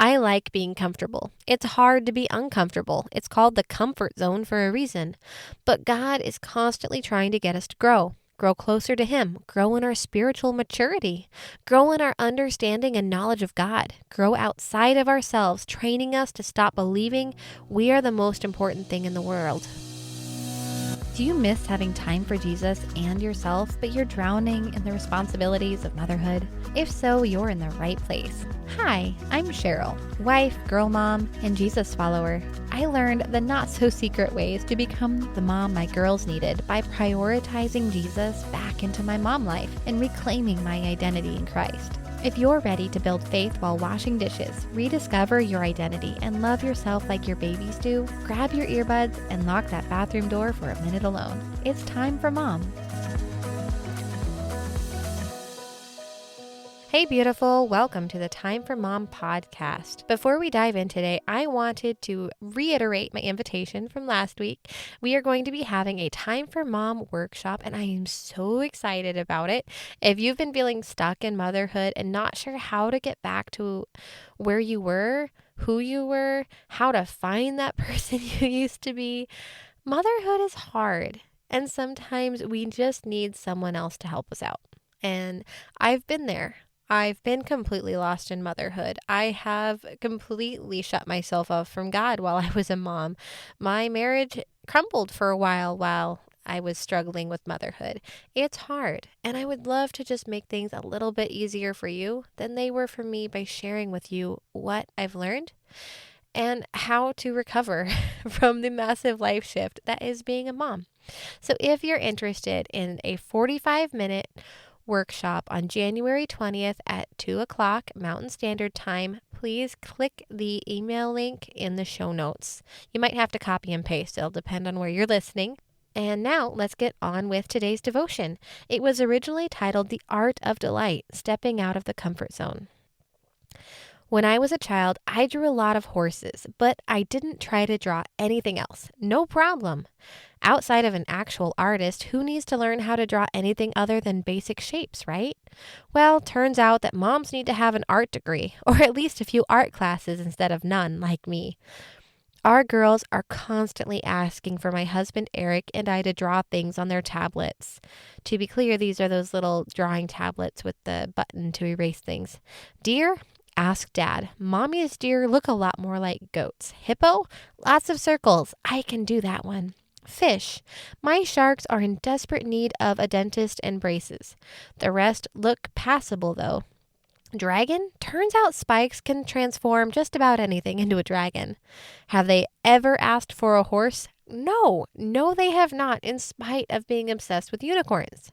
I like being comfortable. It's hard to be uncomfortable. It's called the comfort zone for a reason. But God is constantly trying to get us to grow closer to Him, grow in our spiritual maturity, grow in our understanding and knowledge of God, grow outside of ourselves, training us to stop believing we are the most important thing in the world. Do you miss having time for Jesus and yourself, but you're drowning in the responsibilities of motherhood? If so, you're in the right place. Hi, I'm Cheryl, wife, girl mom, and Jesus follower. I learned the not-so-secret ways to become the mom my girls needed by prioritizing Jesus back into my mom life and reclaiming my identity in Christ. If you're ready to build faith while washing dishes, rediscover your identity, and love yourself like your babies do, grab your earbuds and lock that bathroom door for a minute alone. It's time for Mom. Hey beautiful, welcome to the Time for Mom podcast. Before we dive in today, I wanted to reiterate my invitation from last week. We are going to be having a Time for Mom workshop and I am so excited about it. If you've been feeling stuck in motherhood and not sure how to get back to where you were, who you were, how to find that person you used to be, motherhood is hard and sometimes we just need someone else to help us out. And I've been there. I've been completely lost in motherhood. I have completely shut myself off from God while I was a mom. My marriage crumbled for a while I was struggling with motherhood. It's hard, and I would love to just make things a little bit easier for you than they were for me by sharing with you what I've learned and how to recover from the massive life shift that is being a mom. So if you're interested in a 45-minute workshop on January 20th at 2 o'clock Mountain Standard Time, please click the email link in the show notes. You might have to copy and paste. It'll depend on where you're listening. And now let's get on with today's devotion. It was originally titled The Art of Delight, Stepping Out of the Comfort Zone. When I was a child, I drew a lot of horses, but I didn't try to draw anything else. No problem. Outside of an actual artist, who needs to learn how to draw anything other than basic shapes, right? Well, turns out that moms need to have an art degree, or at least a few art classes instead of none, like me. Our girls are constantly asking for my husband Eric and I to draw things on their tablets. To be clear, these are those little drawing tablets with the button to erase things. Deer? Ask Dad. Mommy's deer look a lot more like goats. Hippo? Lots of circles. I can do that one. Fish. My sharks are in desperate need of a dentist and braces. The rest look passable though. Dragon? Turns out spikes can transform just about anything into a dragon. Have they ever asked for a horse? No, they have not, in spite of being obsessed with unicorns.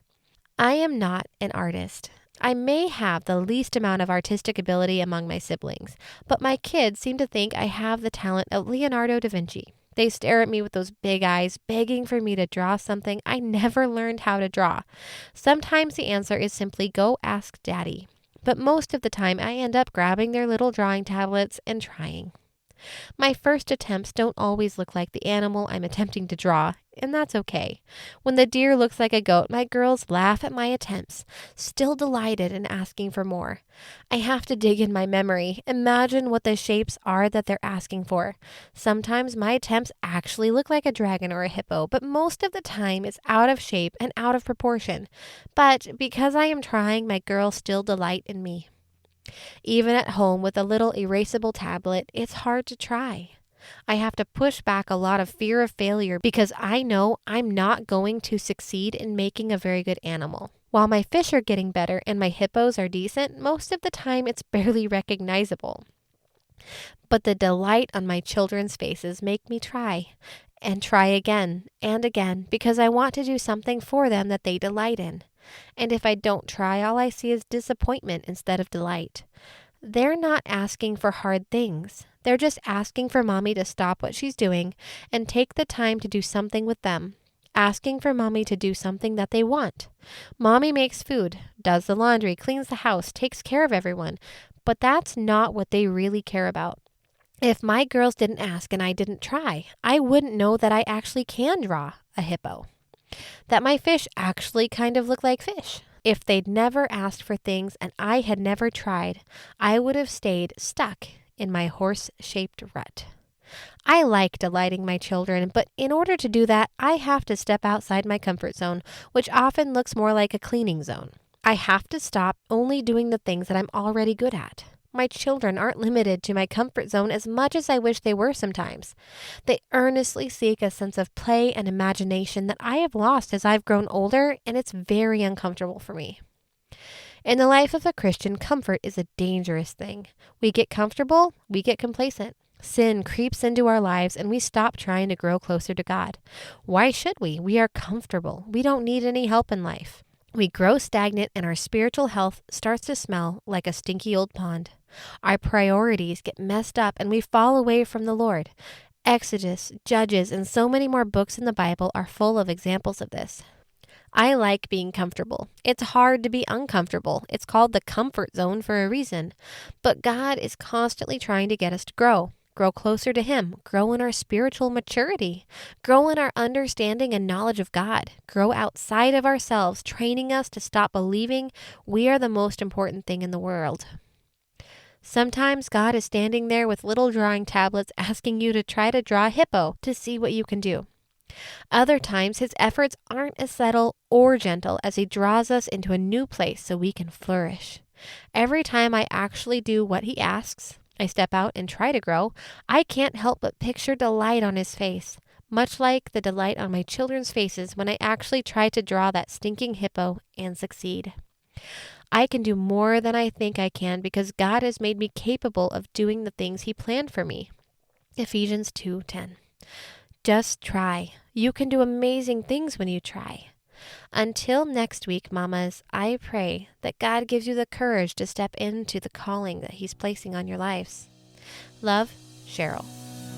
I am not an artist. I may have the least amount of artistic ability among my siblings, but my kids seem to think I have the talent of Leonardo da Vinci. They stare at me with those big eyes, begging for me to draw something I never learned how to draw. Sometimes the answer is simply go ask Daddy, but most of the time I end up grabbing their little drawing tablets and trying. My first attempts don't always look like the animal I'm attempting to draw, and that's okay. When the deer looks like a goat, my girls laugh at my attempts, still delighted and asking for more. I have to dig in my memory, imagine what the shapes are that they're asking for. Sometimes my attempts actually look like a dragon or a hippo, but most of the time it's out of shape and out of proportion. But because I am trying, my girls still delight in me. Even at home with a little erasable tablet, it's hard to try. I have to push back a lot of fear of failure because I know I'm not going to succeed in making a very good animal. While my fish are getting better and my hippos are decent, most of the time it's barely recognizable. But the delight on my children's faces make me try and try again and again because I want to do something for them that they delight in. And if I don't try, all I see is disappointment instead of delight. They're not asking for hard things. They're just asking for mommy to stop what she's doing and take the time to do something with them. Asking for mommy to do something that they want. Mommy makes food, does the laundry, cleans the house, takes care of everyone. But that's not what they really care about. If my girls didn't ask and I didn't try, I wouldn't know that I actually can draw a hippo. That my fish actually kind of look like fish. If they'd never asked for things and I had never tried, I would have stayed stuck in my horse-shaped rut. I like delighting my children, but in order to do that, I have to step outside my comfort zone, which often looks more like a cleaning zone. I have to stop only doing the things that I'm already good at. My children aren't limited to my comfort zone as much as I wish they were sometimes. They earnestly seek a sense of play and imagination that I have lost as I've grown older, and it's very uncomfortable for me. In the life of a Christian, comfort is a dangerous thing. We get comfortable, we get complacent. Sin creeps into our lives and we stop trying to grow closer to God. Why should we? We are comfortable. We don't need any help in life. We grow stagnant and our spiritual health starts to smell like a stinky old pond. Our priorities get messed up and we fall away from the Lord. Exodus, Judges, and so many more books in the Bible are full of examples of this. I like being comfortable. It's hard to be uncomfortable. It's called the comfort zone for a reason. But God is constantly trying to get us to grow closer to Him, grow in our spiritual maturity, grow in our understanding and knowledge of God, grow outside of ourselves, training us to stop believing we are the most important thing in the world. Sometimes God is standing there with little drawing tablets asking you to try to draw a hippo to see what you can do. Other times, His efforts aren't as subtle or gentle as He draws us into a new place so we can flourish. Every time I actually do what He asks, I step out and try to grow, I can't help but picture delight on His face, much like the delight on my children's faces when I actually try to draw that stinking hippo and succeed. I can do more than I think I can because God has made me capable of doing the things He planned for me. Ephesians 2:10. Just try. You can do amazing things when you try. Until next week, mamas, I pray that God gives you the courage to step into the calling that He's placing on your lives. Love, Cheryl.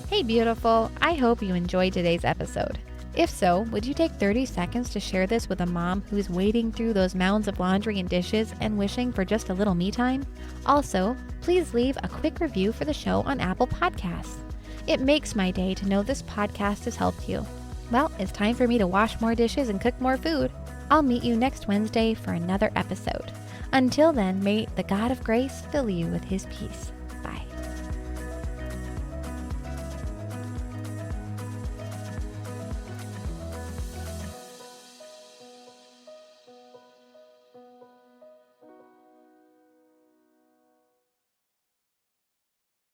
Hey, beautiful. I hope you enjoyed today's episode. If so, would you take 30 seconds to share this with a mom who's wading through those mounds of laundry and dishes and wishing for just a little me time? Also, please leave a quick review for the show on Apple Podcasts. It makes my day to know this podcast has helped you. Well, it's time for me to wash more dishes and cook more food. I'll meet you next Wednesday for another episode. Until then, may the God of grace fill you with His peace.